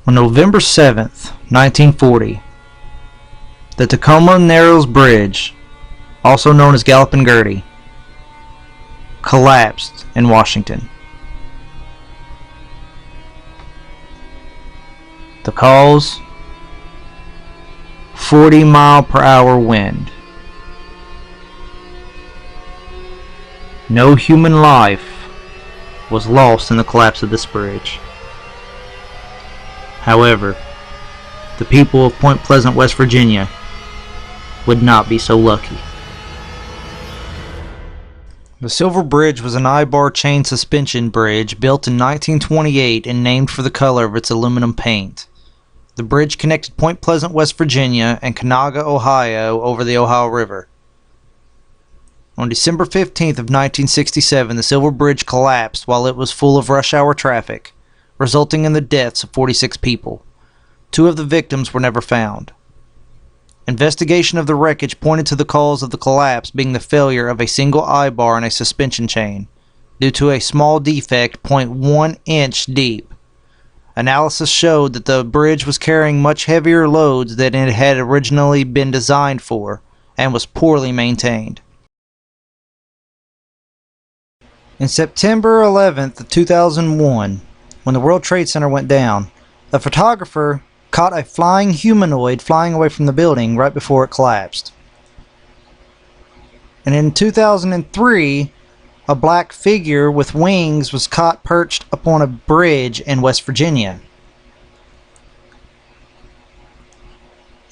On November 7th, 1940, the Tacoma Narrows Bridge, also known as Galloping Gertie, collapsed in Washington. The cause? 40-mile-per-hour wind. No human life was lost in the collapse of this bridge. However, the people of Point Pleasant, West Virginia would not be so lucky. The Silver Bridge was an I-bar chain suspension bridge built in 1928 and named for the color of its aluminum paint. The bridge connected Point Pleasant, West Virginia and Canaga, Ohio over the Ohio River. On December 15th of 1967, the Silver Bridge collapsed while it was full of rush hour traffic, resulting in the deaths of 46 people. 2 of the victims were never found. Investigation of the wreckage pointed to the cause of the collapse being the failure of a single I-bar in a suspension chain, due to a small defect 0.1 inch deep. Analysis showed that the bridge was carrying much heavier loads than it had originally been designed for, and was poorly maintained. In September 11th, 2001, when the World Trade Center went down, a photographer caught a flying humanoid flying away from the building right before it collapsed. And in 2003, a black figure with wings was caught perched upon a bridge in West Virginia.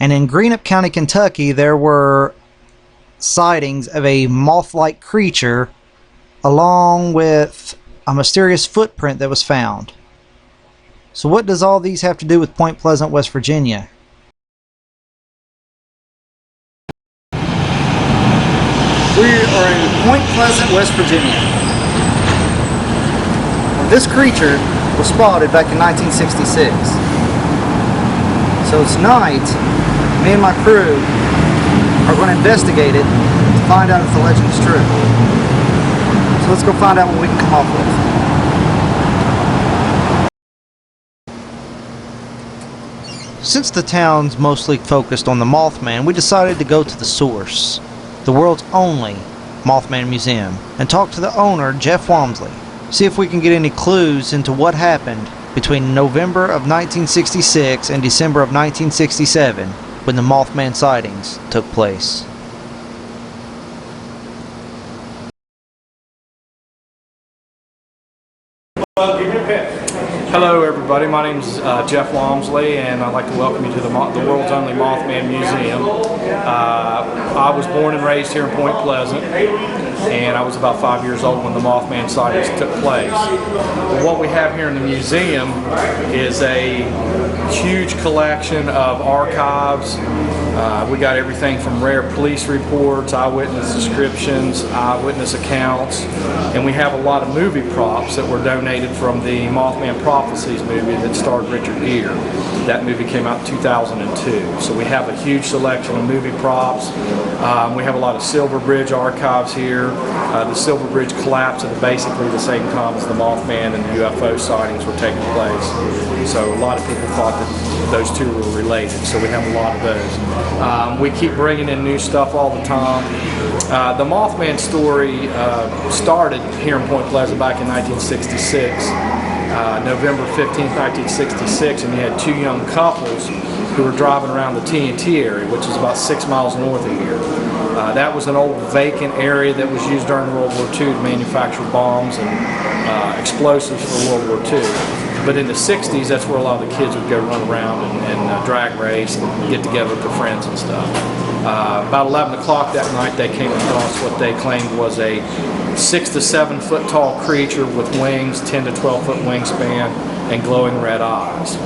And in Greenup County, Kentucky, there were sightings of a moth-like creature along with a mysterious footprint that was found. So what does all these have to do with Point Pleasant, West Virginia? We are in Point Pleasant, West Virginia. This creature was spotted back in 1966. So tonight, me and my crew are going to investigate it to find out if the legend is true. So let's go find out what we can come up with. Since the town's mostly focused on the Mothman, we decided to go to the source, the world's only Mothman Museum, and talk to the owner, Jeff Walmsley. See if we can get any clues into what happened between November of 1966 and December of 1967 when the Mothman sightings took place. Hello everybody, my name is Jeff Walmsley, and I'd like to welcome you to the world's only Mothman Museum. I was born and raised here in Point Pleasant, and I was about 5 years old when the Mothman sightings took place. But what we have here in the museum is a huge collection of archives. We got everything from rare police reports, eyewitness descriptions, eyewitness accounts, and we have a lot of movie props that were donated from the Mothman Prophecies movie that starred Richard Gere. That movie came out in 2002. So we have a huge selection of movie props. We have a lot of Silver Bridge archives here. The Silver Bridge collapsed at basically the same time as the Mothman and the UFO sightings were taking place. So a lot of people thought that those two were related. So we have a lot of those. We keep bringing in new stuff all the time. The Mothman story started here in Point Pleasant back in 1966. November 15th, 1966, and you had 2 young couples who were driving around the TNT area, which is about 6 miles north of here. That was an old vacant area that was used during World War II to manufacture bombs and explosives for World War II. But in the 60s, that's where a lot of the kids would go run around and drag race and get together with their friends and stuff. About 11 o'clock that night, they came across what they claimed was a 6 to 7 foot tall creature with wings, 10 to 12 foot wingspan, and glowing red eyes.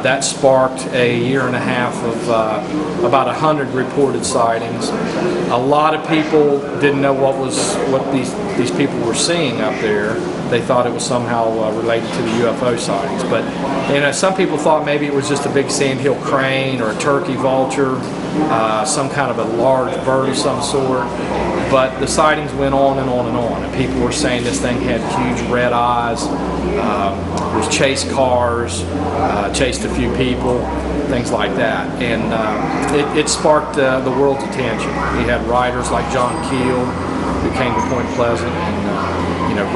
That sparked a year and a half of about 100 reported sightings. A lot of people didn't know what these people were seeing up there. They thought it was somehow related to the UFO sightings. But some people thought maybe it was just a big sandhill crane or a turkey vulture. some kind of a large bird of some sort. But the sightings went on and on and on, and people were saying this thing had huge red eyes, was chased cars, chased a few people, things like that. And it sparked the world's attention. You had writers like John Keel, who came to Point Pleasant and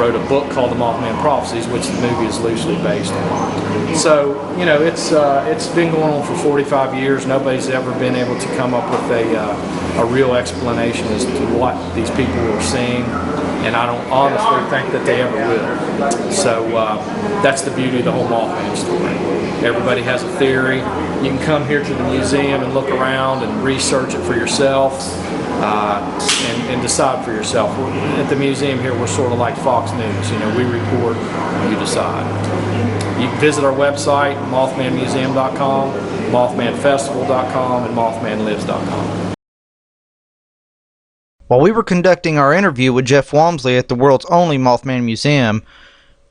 wrote a book called The Mothman Prophecies, which the movie is loosely based on. So, it's been going on for 45 years. Nobody's ever been able to come up with a real explanation as to what these people were seeing, and I don't honestly think that they ever will. So that's the beauty of the whole Mothman story. Everybody has a theory. You can come here to the museum and look around and research it for yourself. And decide for yourself. At the museum here, we're sort of like Fox News. We report, you decide. You can visit our website, mothmanmuseum.com, mothmanfestival.com, and mothmanlives.com. While we were conducting our interview with Jeff Walmsley at the world's only Mothman Museum,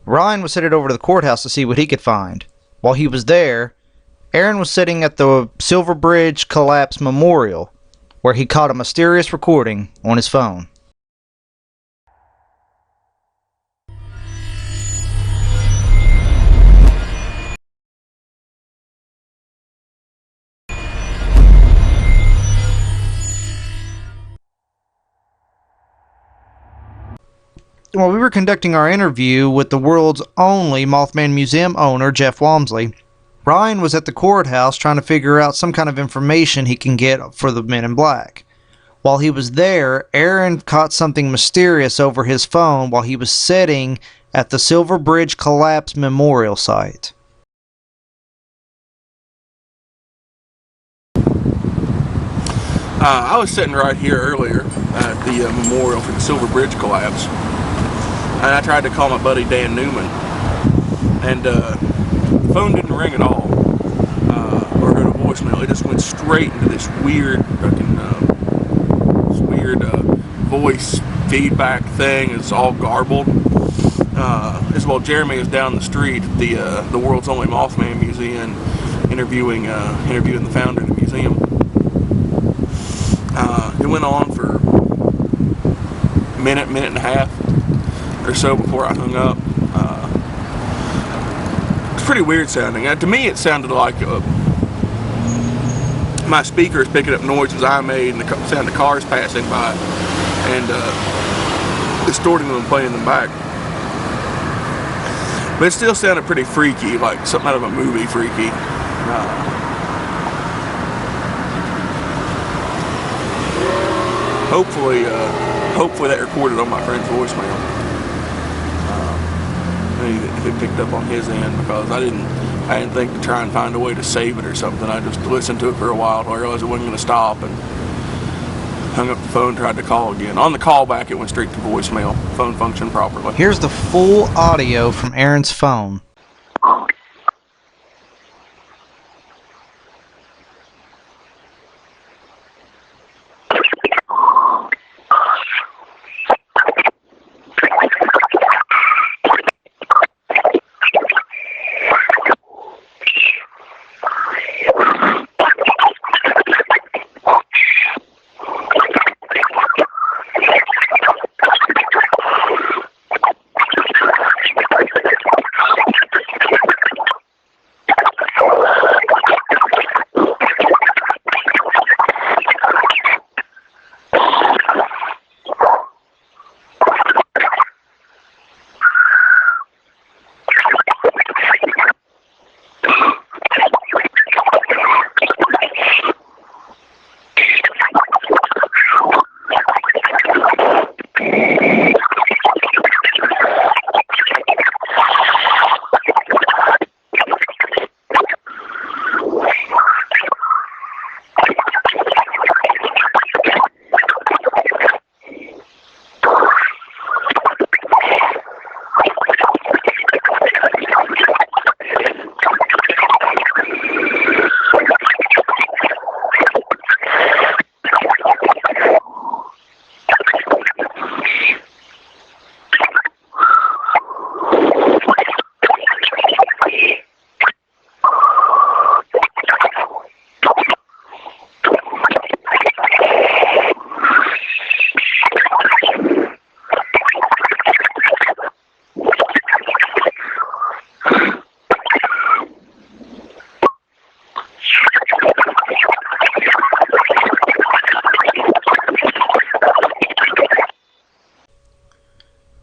Ryan was headed over to the courthouse to see what he could find. While he was there, Aaron was sitting at the Silver Bridge Collapse Memorial, where he caught a mysterious recording on his phone. While we were conducting our interview with the world's only Mothman Museum owner, Jeff Walmsley, Ryan was at the courthouse trying to figure out some kind of information he can get for the Men in Black. While he was there, Aaron caught something mysterious over his phone while he was sitting at the Silver Bridge Collapse Memorial Site. I was sitting right here earlier at the memorial for the Silver Bridge collapse, and I tried to call my buddy Dan Newman, and the phone didn't ring at all, or go to voicemail. It just went straight into this weird voice feedback thing. It's all garbled. As well, Jeremy is down the street at the world's only Mothman Museum, interviewing the founder of the museum. It went on for a minute and a half or so before I hung up. It's pretty weird sounding. To me, it sounded like my speaker is picking up noises I made and the sound of cars passing by and distorting them and playing them back. But it still sounded pretty freaky, like something out of a movie freaky. Hopefully that recorded on my friend's voicemail. If it picked up on his end, because I didn't think to try and find a way to save it or something. I just listened to it for a while until I realized it wasn't going to stop, and hung up the phone, tried to call again. On the call back, it went straight to voicemail. Phone functioned properly. Here's the full audio from Aaron's phone.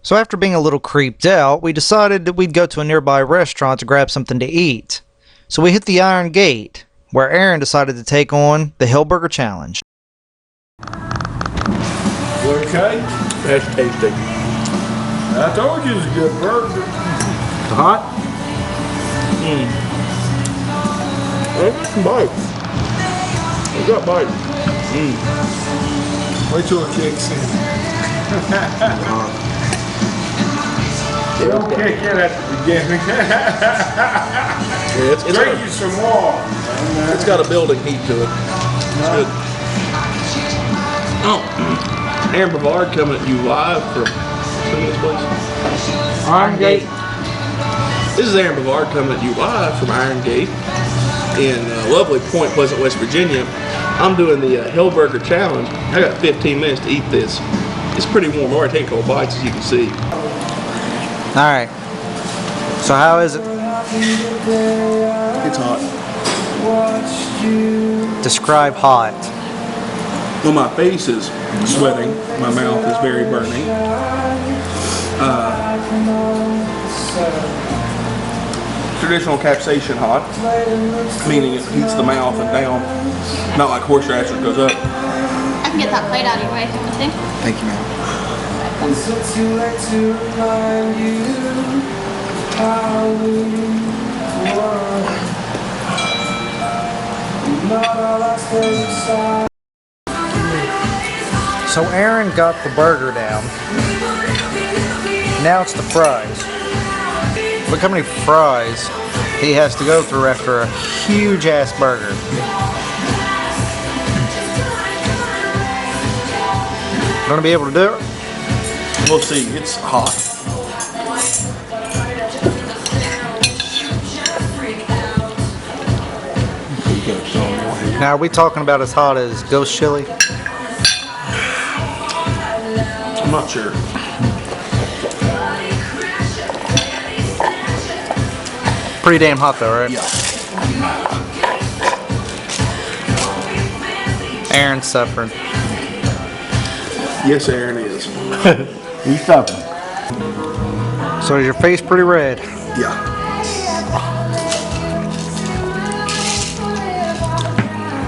So after being a little creeped out, we decided that we'd go to a nearby restaurant to grab something to eat. So we hit the Iron Gate, where Aaron decided to take on the Hellburger Challenge. Okay. That's tasty. I told you it was a good burger. Hot? Some bites. I got bites. Wait till it kicks in. Don't kick in at the beginning. Yeah, it's Drink you some more. It's got a building heat to it. It's good. Oh, Aaron Brevard coming at you live from this place. Iron Gate. This is Aaron Brevard coming at you live from Iron Gate in lovely Point Pleasant, West Virginia. I'm doing the Hellburger Challenge. I got 15 minutes to eat this. It's pretty warm. I've already taken a couple bites, as you can see. Alright. So how is it? It's hot. Describe hot. Well, my face is sweating. My mouth is very burning. Traditional capsaicin hot, meaning it heats the mouth and down, not like horseradish that goes up. I can get that plate out of your way if you want to. Thank you, ma'am. So Aaron got the burger down. Now it's the fries. Look how many fries he has to go through after a huge ass burger. Gonna be able to do it? We'll see. It's hot. Now are we talking about as hot as ghost chili? I'm not sure. Pretty damn hot though, right? Yeah. Aaron's suffering. Yes, Aaron is. He's suffering. So is your face pretty red? Yeah.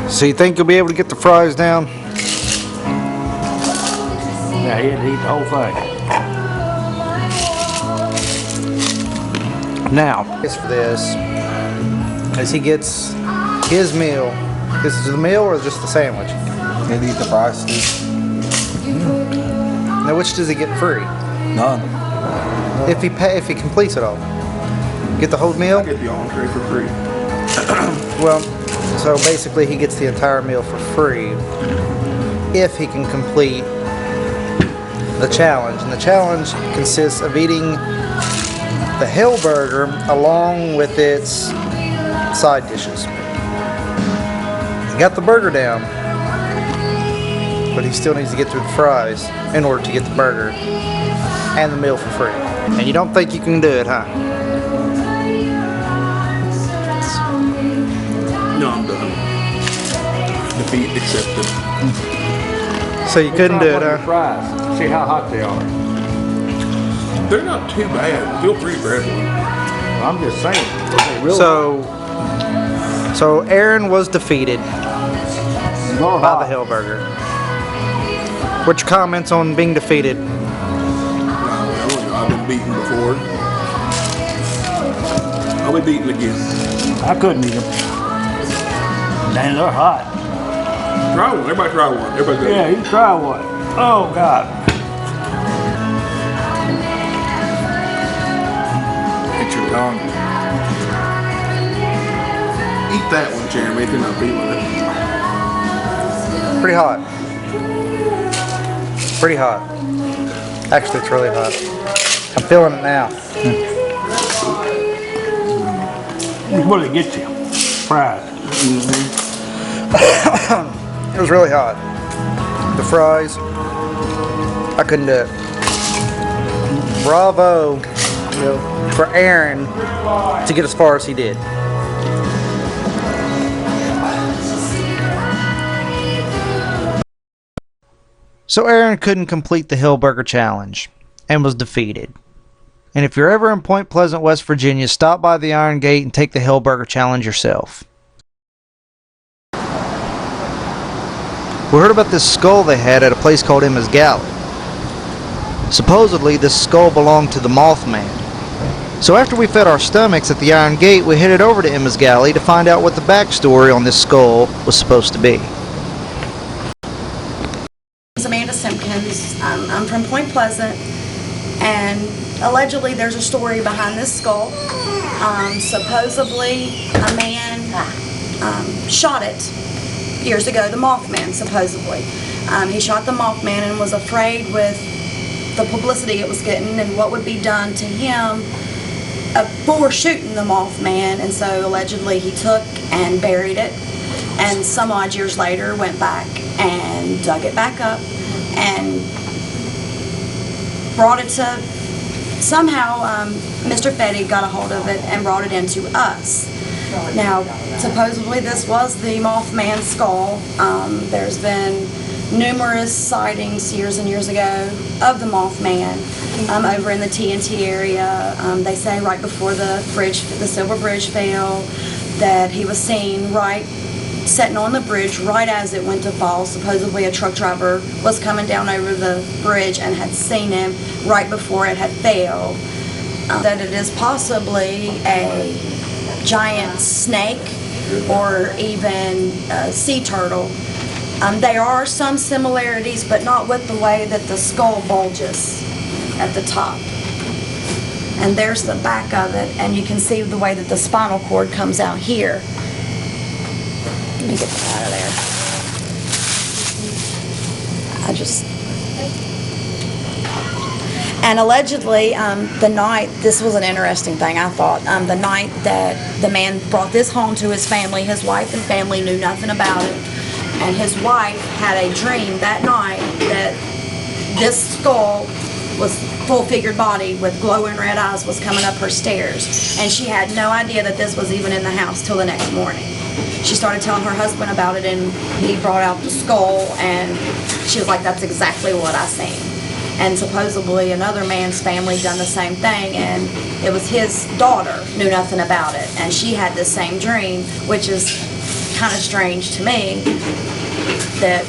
So you think you'll be able to get the fries down? Yeah, he had to eat the whole thing. Now, for this, as he gets his meal, this is the meal or just the sandwich? Maybe eat the fries too. Now, which does he get free? None. If he completes it all, get the whole meal. Get the entree for free. Well, so basically, he gets the entire meal for free if he can complete the challenge. And the challenge consists of eating the Hellburger along with its side dishes. He got the burger down, but he still needs to get through the fries in order to get the burger and the meal for free. And you don't think you can do it, huh? No, I'm done. Defeat accepted. So you couldn't do it, huh? Fries. See how hot they are. They're not too bad. Feel free for everyone. I'm just saying. They really So Aaron was defeated are by hot. the Hellburger. What's your comments on being defeated? I've been beaten before. I'll be beaten again. I couldn't eat them. Dang, they're hot. Try one. Everybody try one. Everybody go. Yeah, you try one. Oh, God. Hit your tongue. Eat that one, Jeremy, if you're not feeling it. Pretty hot. Pretty hot. Actually, it's really hot. I'm feeling it now. What did it get you? Fries. It was really hot. The fries, I couldn't do it. Bravo for Aaron to get as far as he did. So Aaron couldn't complete the Hellburger Challenge. and was defeated. And if you're ever in Point Pleasant, West Virginia, stop by the Iron Gate and take the Hellburger Challenge yourself. We heard about this skull they had at a place called Emma's Galley. Supposedly, this skull belonged to the Mothman. So after we fed our stomachs at the Iron Gate, we headed over to Emma's Galley to find out what the backstory on this skull was supposed to be. I'm Amanda Simpkins. I'm from Point Pleasant, and allegedly there's a story behind this skull. Supposedly a man shot it years ago, the Mothman, supposedly. He shot the Mothman and was afraid with the publicity it was getting and what would be done to him for shooting the Mothman, and so allegedly he took and buried it, and some odd years later went back and dug it back up and brought it to, somehow Mr. Fetty got a hold of it and brought it into us. Now, supposedly this was the Mothman skull. There's been numerous sightings years and years ago of the Mothman over in the TNT area. They say right before the Silver Bridge fell, that he was seen sitting on the bridge right as it went to fall. Supposedly a truck driver was coming down over the bridge and had seen him right before it had failed. That it is possibly a giant snake or even a sea turtle. There are some similarities, but not with the way that the skull bulges at the top. And there's the back of it, and you can see the way that the spinal cord comes out here. Let me get that out of there. And allegedly, the night, this was an interesting thing, I thought, the night that the man brought this home to his family, his wife and family knew nothing about it, and his wife had a dream that night that this skull was full-figured body with glowing red eyes was coming up her stairs, and she had no idea that this was even in the house till the next morning. She started telling her husband about it, and he brought out the skull, and she was like, that's exactly what I seen. And supposedly another man's family done the same thing, and it was his daughter knew nothing about it, and she had the same dream, which is kind of strange to me that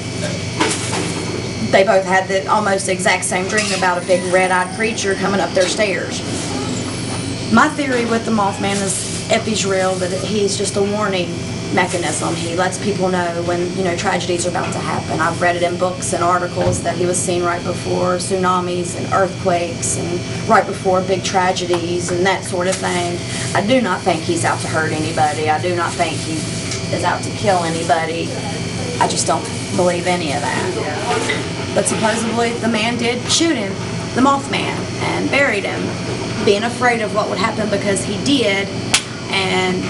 they both had the almost exact same dream about a big red-eyed creature coming up their stairs. My theory with the Mothman is, if he's real, that he's just a warning mechanism. He lets people know when, tragedies are about to happen. I've read it in books and articles that he was seen right before tsunamis and earthquakes and right before big tragedies and that sort of thing. I do not think he's out to hurt anybody. I do not think he is out to kill anybody. I just don't believe any of that. But supposedly the man did shoot him, the Mothman, and buried him, being afraid of what would happen because he did, and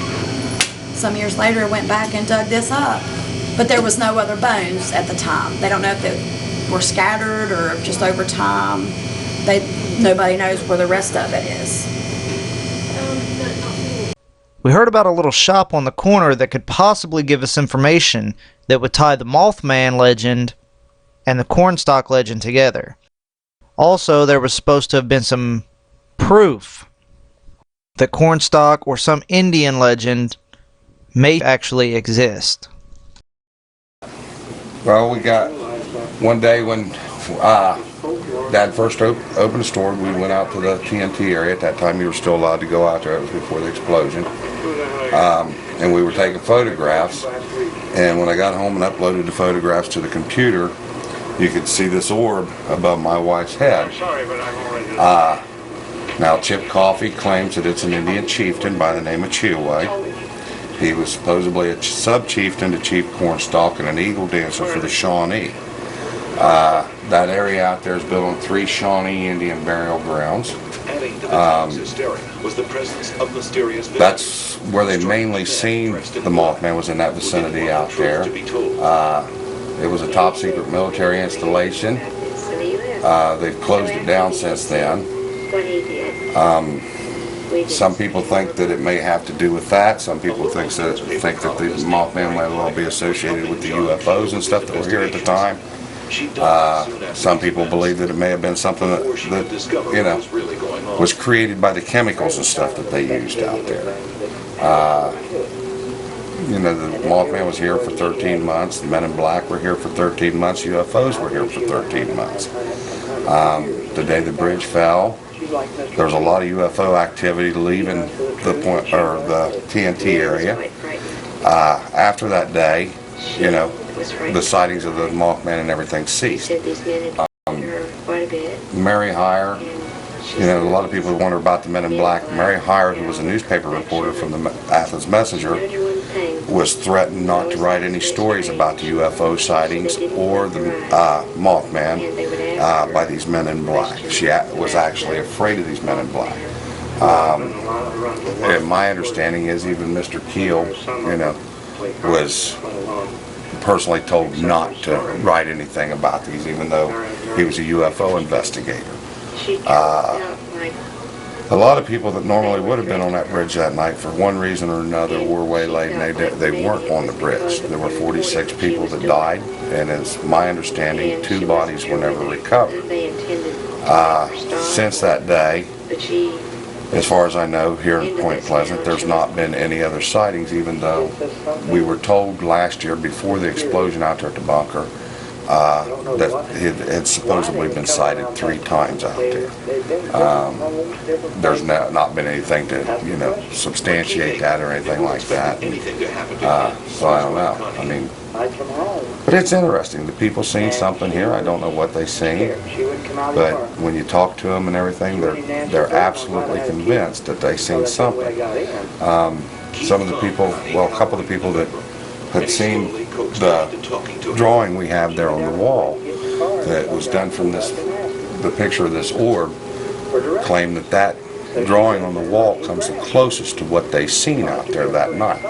some years later went back and dug this up. But there was no other bones at the time. They don't know if they were scattered or just over time. Nobody knows where the rest of it is. We heard about a little shop on the corner that could possibly give us information that would tie the Mothman legend and the cornstalk legend together. Also, there was supposed to have been some proof that cornstalk or some Indian legend may actually exist. Well, we got one day when Dad first opened the store, we went out to the TNT area. At that time, you were still allowed to go out there. It was before the explosion. And we were taking photographs. And when I got home and uploaded the photographs to the computer, you could see this orb above my wife's head. Now, Chip Coffey claims that it's an Indian chieftain by the name of Chihuahua. He was supposedly a sub-chieftain to Chief Cornstalk and an eagle dancer for the Shawnee. That area out there is built on 3 Shawnee Indian burial grounds. That's where they mainly seen the Mothman, was in that vicinity out there. It was a top secret military installation. They've closed it down since then. Some people think that it may have to do with that. Some people think that the Mothman might well be associated with the UFOs and stuff that were here at the time. Some people believe that it may have been something that was created by the chemicals and stuff that they used out there. The Mothman was here for 13 months. The Men in Black were here for 13 months. UFOs were here for 13 months. The day the bridge fell, there was a lot of UFO activity leaving the TNT area. After that day, the sightings of the Mothman and everything ceased. Mary Hire, a lot of people wonder about the Men in Black. Mary Hire, who was a newspaper reporter from the Athens Messenger, was threatened not to write any stories about the UFO sightings or the Mothman by these Men in Black. She was actually afraid of these Men in Black. And my understanding is even Mr. Keel, was personally told not to write anything about these, even though he was a UFO investigator. A lot of people that normally would have been on that bridge that night, for one reason or another, were waylaid and they weren't on the bridge. There were 46 people that died, and it's my understanding 2 bodies were never recovered. Since that day, as far as I know, here in Point Pleasant, there's not been any other sightings, even though we were told last year before the explosion out there at the bunker that it had supposedly been sighted 3 times out there. There's not been anything to, substantiate that or anything like that. So I don't know. I mean, but it's interesting. The people seen something here. I don't know what they seen, but when you talk to them and everything, they're absolutely convinced that they seen something. Some of the people, well, a couple of the people that had seen the drawing we have there on the wall that was done from the picture of this orb, claim that drawing on the wall comes the closest to what they seen out there that night.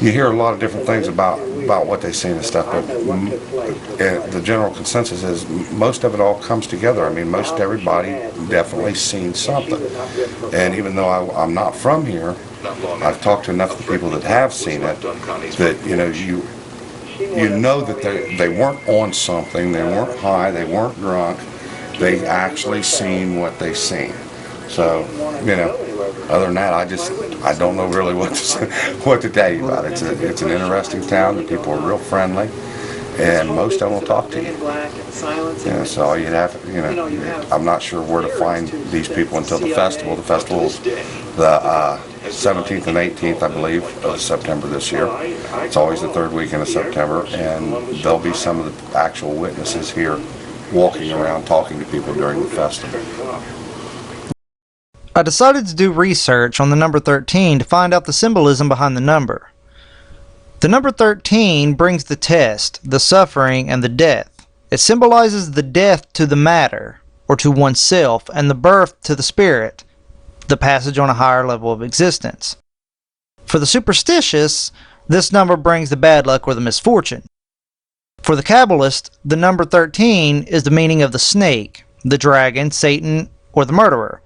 You hear a lot of different things about what they seen and stuff, but the general consensus is most of it all comes together. I mean, most everybody definitely seen something. And even though I'm not from here, I've talked to enough of the people that have seen it that, you know that they weren't on something, they weren't high, they weren't drunk, they actually seen what they seen. So, other than that, I don't know really what to tell you about it. It's an interesting town. The people are real friendly, and most of them will talk to you. So all you'd have, I'm not sure where to find these people until the festival. The festival is the 17th and 18th, I believe, of September this year. It's always the 3rd weekend of September, and there'll be some of the actual witnesses here walking around talking to people during the festival. I decided to do research on the number 13 to find out the symbolism behind the number. The number 13 brings the test, the suffering, and the death. It symbolizes the death to the matter, or to oneself, and the birth to the spirit, the passage on a higher level of existence. For the superstitious, this number brings the bad luck or the misfortune. For the Kabbalist, the number 13 is the meaning of the snake, the dragon, Satan, or the murderer.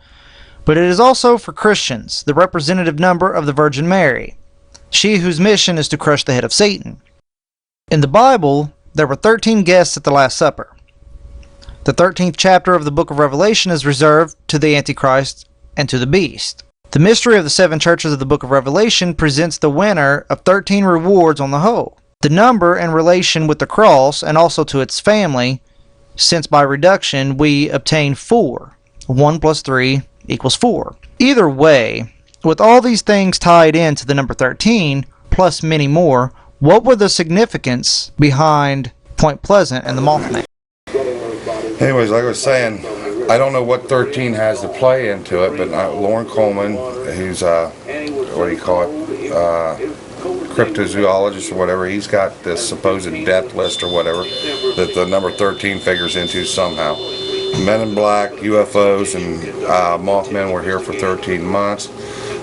But it is also for Christians, the representative number of the Virgin Mary, she whose mission is to crush the head of Satan. In the Bible, there were 13 guests at the Last Supper. The 13th chapter of the book of Revelation is reserved to the Antichrist and to the beast. The mystery of the 7 churches of the book of Revelation presents the winner of 13 rewards on the whole. The number in relation with the cross and also to its family, since by reduction we obtain 4. 1 plus 3 equals 4. Either way, with all these things tied into the number 13, plus many more, what were the significance behind Point Pleasant and the Mothman? Anyways, like I was saying, I don't know what 13 has to play into it, but Lauren Coleman, who's cryptozoologist or whatever, he's got this supposed death list or whatever that the number 13 figures into somehow. Men in Black, UFOs, and Mothman were here for 13 months.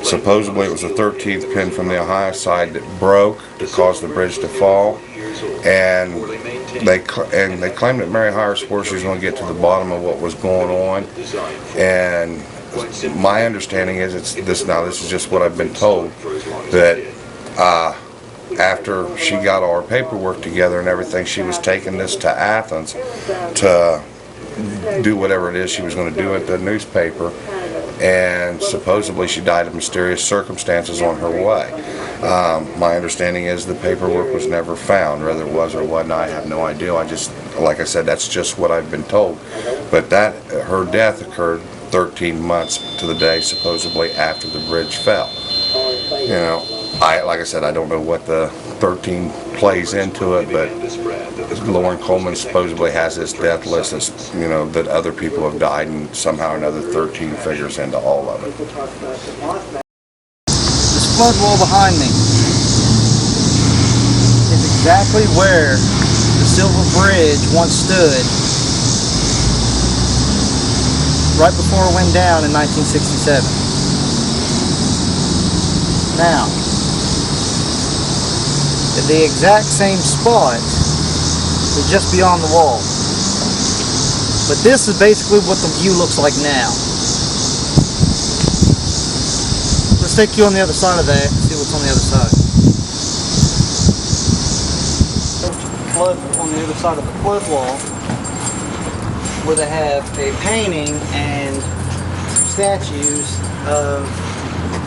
Supposedly it was the 13th pin from the Ohio side that broke to cause the bridge to fall. And they claimed that Mary Hire swore she was going to get to the bottom of what was going on. And my understanding is this is just what I've been told, that after she got all her paperwork together and everything, she was taking this to Athens to do whatever it is she was going to do at the newspaper, and supposedly she died of mysterious circumstances on her way. My understanding is the paperwork was never found. Whether it was or wasn't, I have no idea. Like I said, that's just what I've been told. But her death occurred 13 months to the day supposedly after the bridge fell. You know, like I said, I don't know what the 13 plays into it, but Lauren Coleman supposedly has this death list that's, you know, that other people have died, and somehow another 13 figures into all of it. This flood wall behind me is exactly where the Silver Bridge once stood right before it went down in 1967. Now, the exact same spot is just beyond the wall. But this is basically what the view looks like now. Let's take you on the other side of that and see what's on the other side. Flood on the other side of the flood wall, where they have a painting and statues of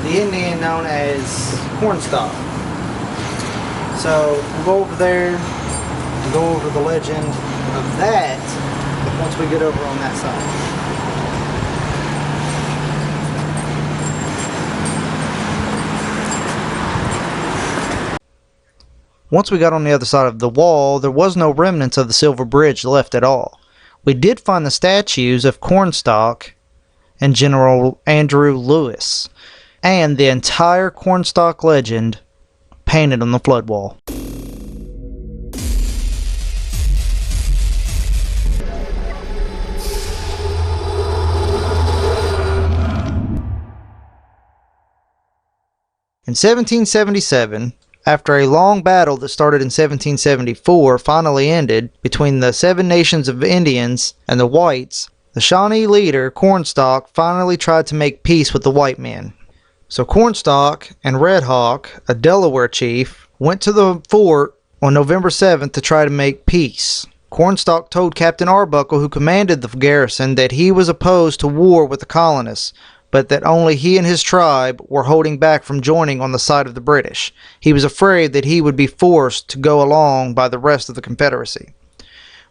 the Indian known as Cornstalk. So we'll go over there and go over the legend of that once we get over on that side. Once we got on the other side of the wall, there was no remnants of the Silver Bridge left at all. We did find the statues of Cornstalk and General Andrew Lewis, and the entire Cornstalk legend painted on the flood wall. In 1777, after a long battle that started in 1774 finally ended between the 7 nations of Indians and the whites, the Shawnee leader, Cornstalk, finally tried to make peace with the white men. So Cornstalk and Red Hawk, a Delaware chief, went to the fort on November 7th to try to make peace. Cornstalk told Captain Arbuckle, who commanded the garrison, that he was opposed to war with the colonists, but that only he and his tribe were holding back from joining on the side of the British. He was afraid that he would be forced to go along by the rest of the Confederacy.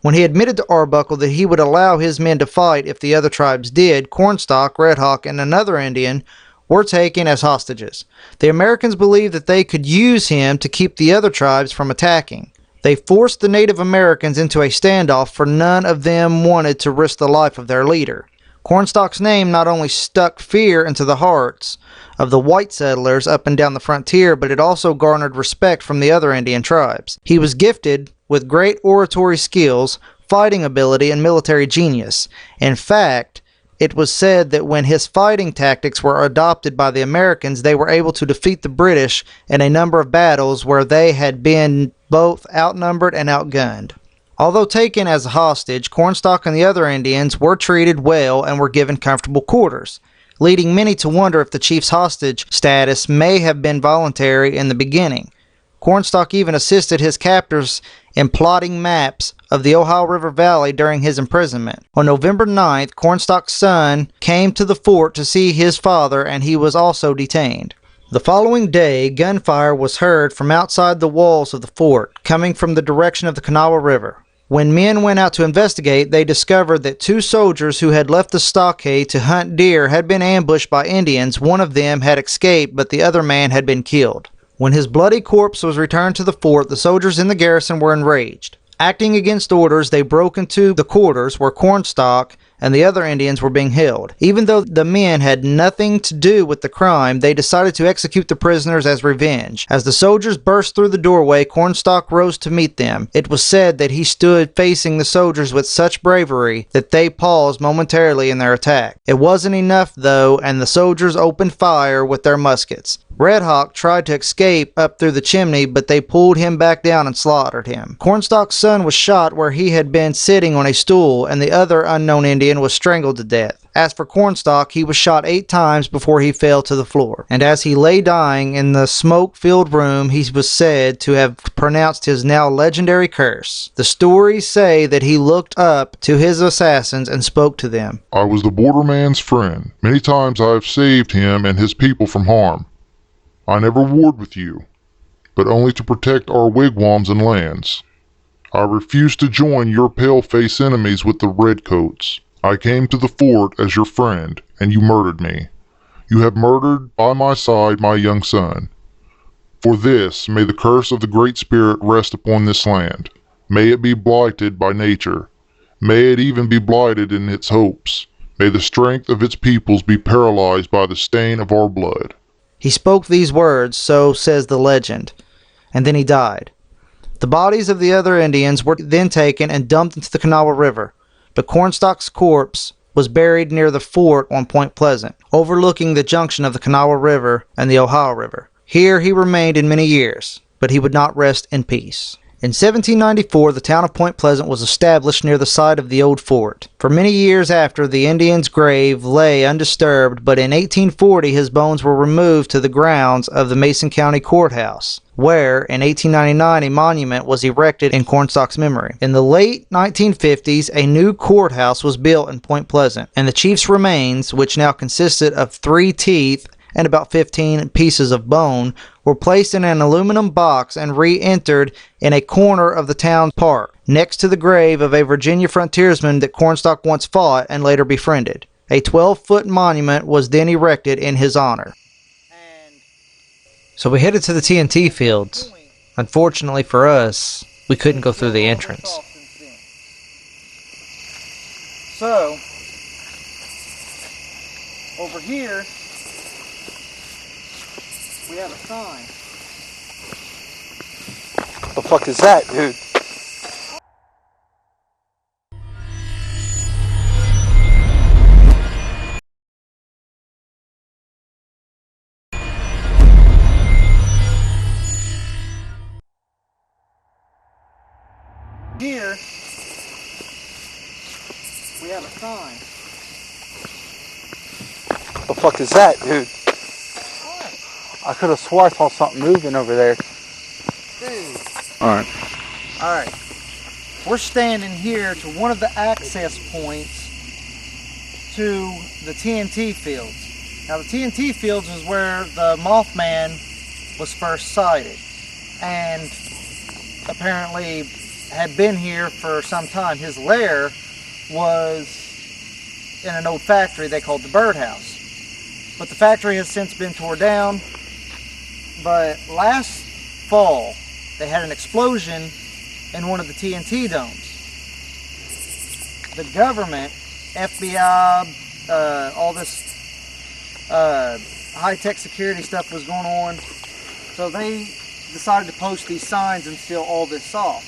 When he admitted to Arbuckle that he would allow his men to fight if the other tribes did, Cornstalk, Red Hawk, and another Indian were taken as hostages. The Americans believed that they could use him to keep the other tribes from attacking. They forced the Native Americans into a standoff, for none of them wanted to risk the life of their leader. Cornstalk's name not only stuck fear into the hearts of the white settlers up and down the frontier, but it also garnered respect from the other Indian tribes. He was gifted with great oratory skills, fighting ability, and military genius. In fact, it was said that when his fighting tactics were adopted by the Americans, they were able to defeat the British in a number of battles where they had been both outnumbered and outgunned. Although taken as a hostage, Cornstalk and the other Indians were treated well and were given comfortable quarters, leading many to wonder if the chief's hostage status may have been voluntary in the beginning. Cornstalk even assisted his captors in plotting maps of the Ohio River Valley during his imprisonment. On November 9th, Cornstalk's son came to the fort to see his father, and he was also detained. The following day, gunfire was heard from outside the walls of the fort, coming from the direction of the Kanawha River. When men went out to investigate, they discovered that 2 soldiers who had left the stockade to hunt deer had been ambushed by Indians. One of them had escaped, but the other man had been killed. When his bloody corpse was returned to the fort, the soldiers in the garrison were enraged. Acting against orders, they broke into the quarters where Cornstalk and the other Indians were being held. Even though the men had nothing to do with the crime, they decided to execute the prisoners as revenge. As the soldiers burst through the doorway, Cornstalk rose to meet them. It was said that he stood facing the soldiers with such bravery that they paused momentarily in their attack. It wasn't enough, though, and the soldiers opened fire with their muskets. Red Hawk tried to escape up through the chimney, but they pulled him back down and slaughtered him. Cornstalk's son was shot where he had been sitting on a stool, and the other unknown Indian was strangled to death. As for Cornstalk, he was shot 8 times before he fell to the floor. And as he lay dying in the smoke-filled room, he was said to have pronounced his now legendary curse. The stories say that he looked up to his assassins and spoke to them. I was the borderman's friend. Many times I have saved him and his people from harm. I never warred with you, but only to protect our wigwams and lands. I refused to join your pale-face enemies with the redcoats. I came to the fort as your friend, and you murdered me. You have murdered by my side my young son. For this, may the curse of the Great Spirit rest upon this land. May it be blighted by nature. May it even be blighted in its hopes. May the strength of its peoples be paralyzed by the stain of our blood. He spoke these words, so says the legend, and then he died. The bodies of the other Indians were then taken and dumped into the Kanawha River, but Cornstalk's corpse was buried near the fort on Point Pleasant, overlooking the junction of the Kanawha River and the Ohio River. Here he remained in many years, but he would not rest in peace. In 1794, the town of Point Pleasant was established near the site of the old fort. For many years after, the Indian's grave lay undisturbed, but in 1840 his bones were removed to the grounds of the Mason County Courthouse, where, in 1899, a monument was erected in Cornstalk's memory. In the late 1950s, a new courthouse was built in Point Pleasant, and the chief's remains, which now consisted of 3 teeth and about 15 pieces of bone, were placed in an aluminum box and re-entered in a corner of the town park, next to the grave of a Virginia frontiersman that Cornstalk once fought and later befriended. A 12-foot monument was then erected in his honor. So we headed to the TNT fields. Unfortunately for us, we couldn't go through the entrance. So, over here, we have a sign. The fuck is that, dude? Here, we have a sign. The fuck is that, dude? I could have swore I saw something moving over there. Dude. Alright. Alright. We're standing here to one of the access points to the TNT fields. Now the TNT fields is where the Mothman was first sighted, and apparently had been here for some time. His lair was in an old factory they called the Birdhouse. But the factory has since been torn down. But last fall, they had an explosion in one of the TNT domes. The government, FBI, all this high-tech security stuff was going on. So they decided to post these signs and seal all this off.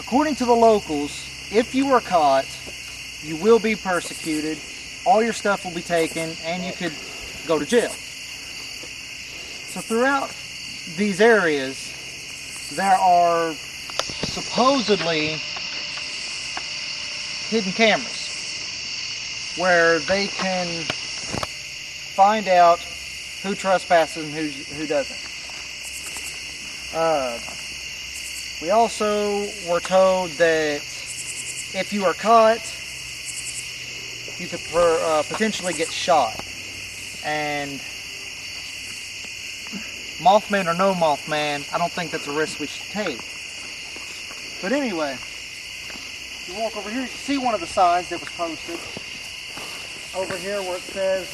According to the locals, if you are caught, you will be persecuted, all your stuff will be taken, and you could go to jail. So throughout these areas, there are supposedly hidden cameras where they can find out who trespasses and who doesn't. We also were told that if you are caught, you could potentially get shot. And Mothman or no Mothman, I don't think that's a risk we should take. But anyway, you walk over here, you can see one of the signs that was posted. Over here where it says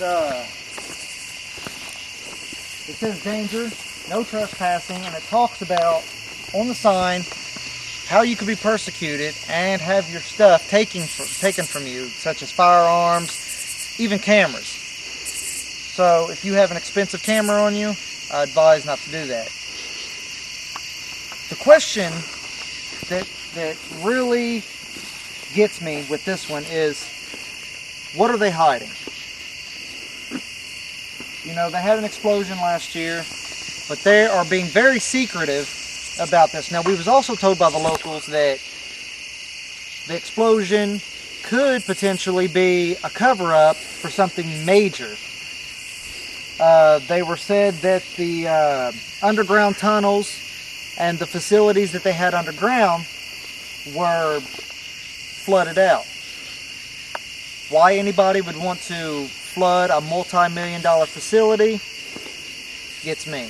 danger, no trespassing, and it talks about on the sign how you could be persecuted and have your stuff taken from you, such as firearms, even cameras. So if you have an expensive camera on you, I advise not to do that. The question that really gets me with this one is, what are they hiding? You know, they had an explosion last year, but they are being very secretive about this. Now, we was also told by the locals that the explosion could potentially be a cover-up for something major. They were said that the underground tunnels and the facilities that they had underground were flooded out. Why anybody would want to flood a multi-million-dollar facility gets me.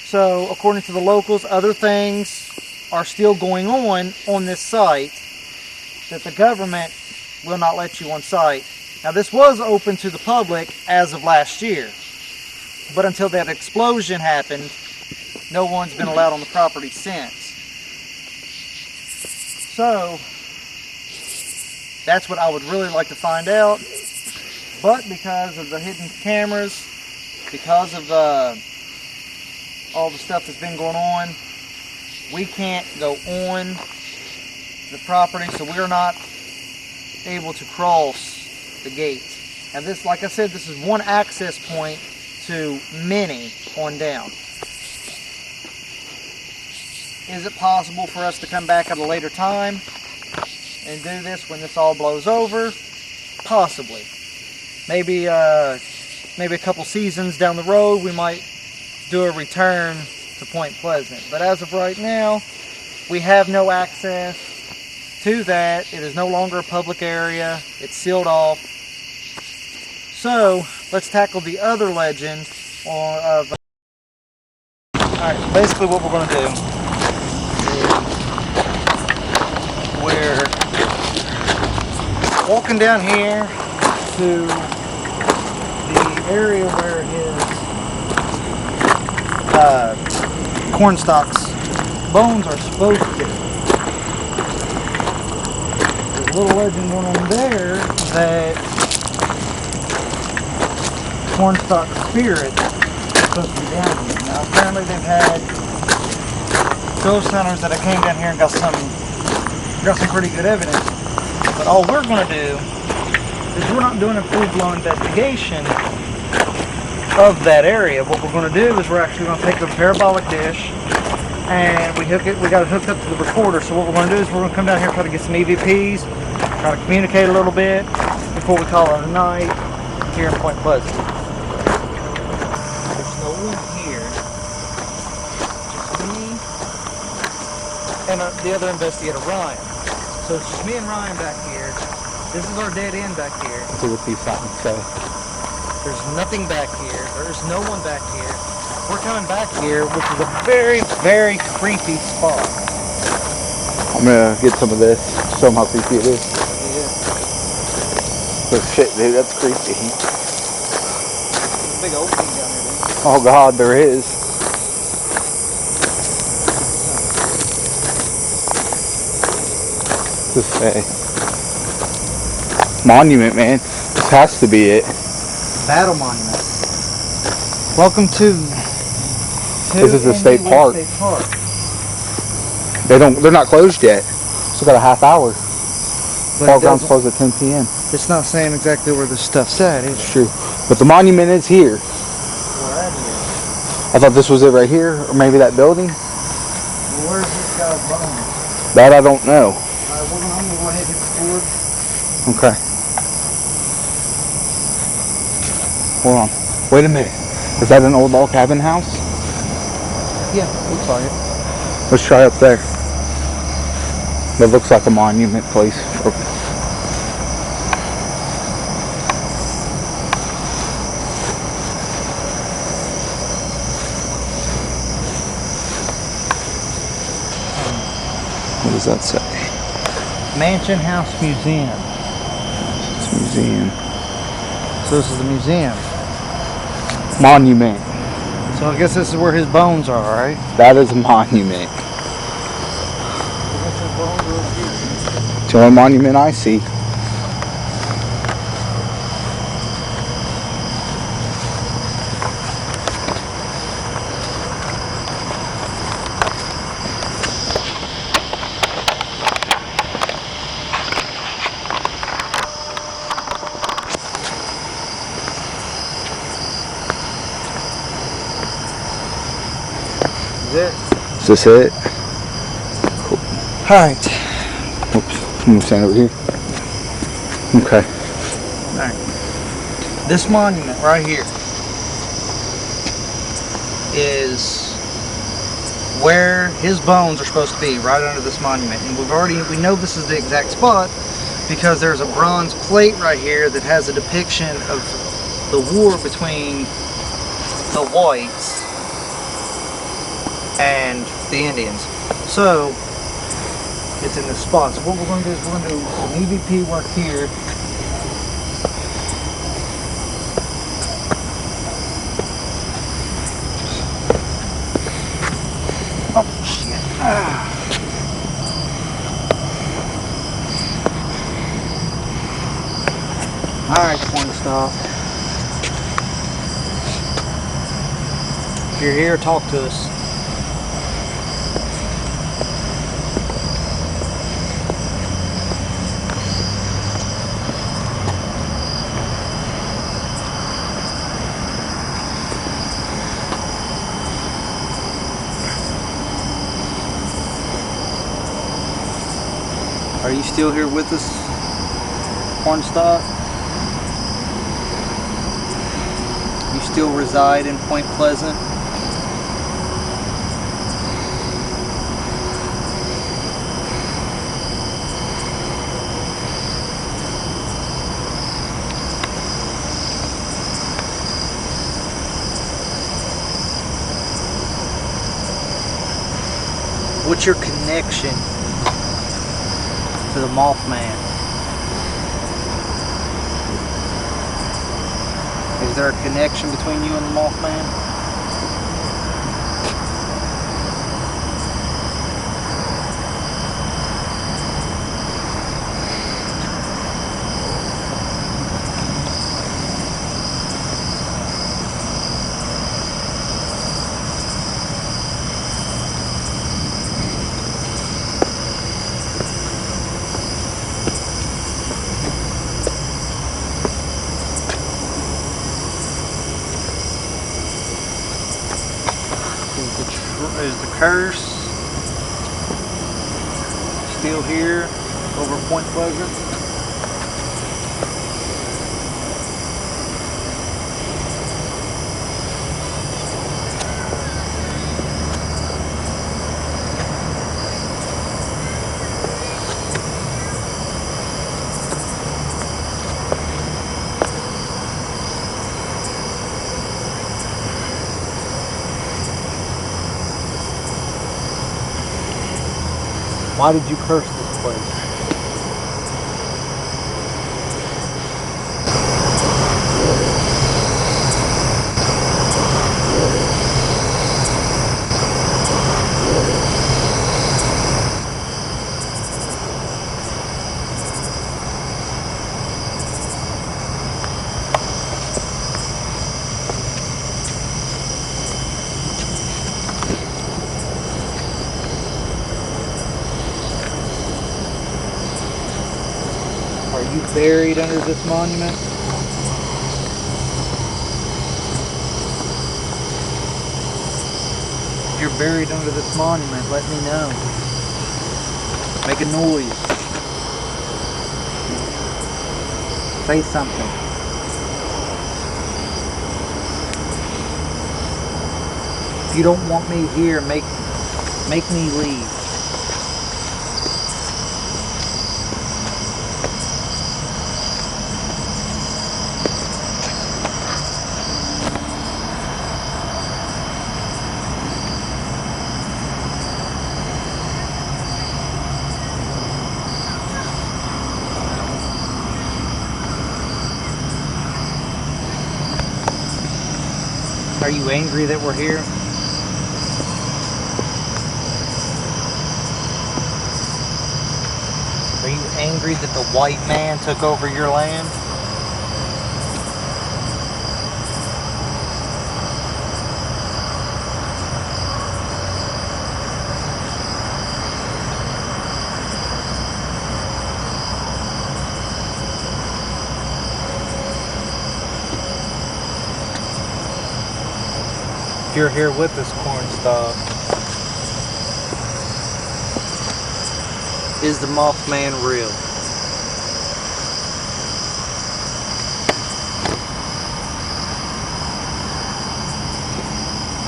So, according to the locals, other things are still going on this site that the government will not let you on site. Now, this was open to the public as of last year, but until that explosion happened, no one's been allowed on the property since. So, that's what I would really like to find out, but because of the hidden cameras, because of all the stuff that's been going on, we can't go on the property, so we're not able to cross the gate. And this, like I said, this is one access point to many on down. Is it possible for us to come back at a later time and do this when this all blows over? Possibly. Maybe a couple seasons down the road we might do a return to Point Pleasant. But as of right now, we have no access to that. It is no longer a public area. It's sealed off. So let's tackle the other legend of. Alright, so basically what we're going to do is we're walking down here to the area where his cornstalks bones are supposed to be. There's a little legend going on there that cornstalk spirit is supposed to be down here. Now apparently they've had ghost hunters that came down here and got some pretty good evidence. But all we're going to do is we're not doing a full-blown investigation of that area. What we're going to do is we're actually going to take a parabolic dish and we got it hooked up to the recorder. So what we're going to do is we're going to come down here and try to get some EVPs, try to communicate a little bit before we call it a night here in Point Pleasant. There's no one here, just me and the other investigator, Ryan. So it's just me and Ryan back here. This is our dead end back here. To repeat something, so. There's nothing back here. There's no one back here. We're coming back here, which is a very, very creepy spot. I'm gonna get some of this, show them how creepy it is. Yeah. Oh shit, dude, that's creepy. There's a big opening down there, dude. Oh god, there is. Just say. Monument, man. This has to be it. Battle monument. Welcome to This is a state park. State Park. They're not closed yet. Still got a half hour. But Park ground's closed at 10 p.m. It's not saying exactly where the stuff's at, is it? It's true. But the monument is here. Where at here? I thought this was it right here, or maybe that building. Well, where's this guy's bones? That I don't know. Alright, I'm gonna go ahead and hit record. Okay. Hold on. Wait a minute. Is that an old log cabin house? Yeah, looks like it. Let's try up there. That looks like a monument place. What does that say? Mansion House Museum. It's a museum. So this is the museum. Monument. So I guess this is where his bones are, right? That is a monument. It's the only monument I see. Is Is this it? Alright. Oops. I'm stand over here. Okay. Alright. This monument right here is where his bones are supposed to be, right under this monument. And we know this is the exact spot because there's a bronze plate right here that has a depiction of the war between the whites and the Indians. So it's in this spot. So what we're going to do is we're going to do some EVP work here. Oh shit. Alright, point stop. If you're here, talk to us. Are you still here with us, Cornstalk? You still reside in Point Pleasant? What's your connection to the Mothman? Is there a connection between you and the Mothman? Is the curse still here over Point Pleasant? Why did you curse this place? Are you buried under this monument? If you're buried under this monument, let me know. Make a noise. Say something. If you don't want me here, make me leave. Are you angry that we're here? Are you angry that the white man took over your land? If you're here with us, Cornstalk, Is the Mothman real?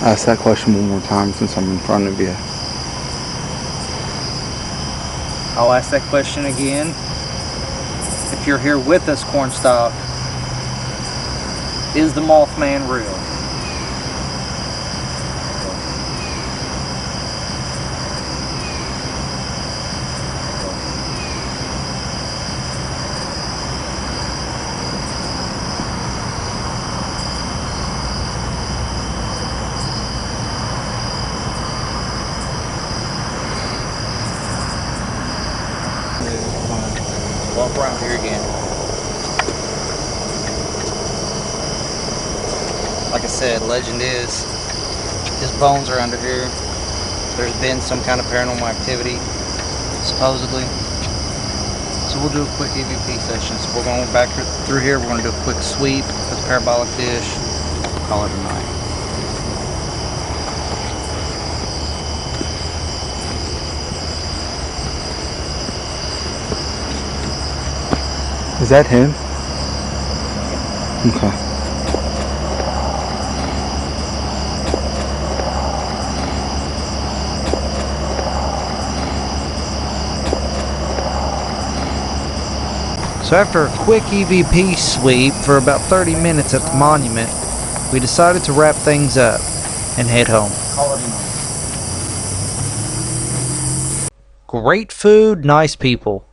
Ask that question one more time since I'm in front of you. I'll ask that question again. If you're here with us, Cornstalk, is the Mothman real? Walk around here again. Like I said, legend is his bones are under here. There's been some kind of paranormal activity, supposedly. So we'll do a quick EVP session. So we're going back through here. We're going to do a quick sweep with the parabolic dish. Call it a night. Is that him? Okay. So after a quick EVP sweep for about 30 minutes at the monument, we decided to wrap things up and head home. Great food, nice people.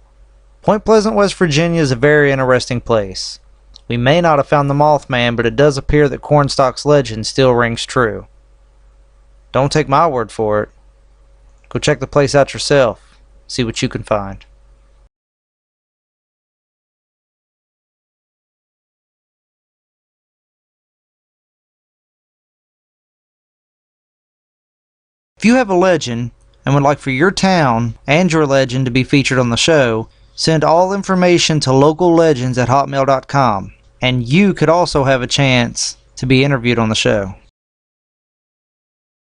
Point Pleasant, West Virginia is a very interesting place. We may not have found the Mothman, but it does appear that Cornstalk's legend still rings true. Don't take my word for it. Go check the place out yourself. See what you can find. If you have a legend and would like for your town and your legend to be featured on the show, send all information to locallegends@hotmail.com, and you could also have a chance to be interviewed on the show.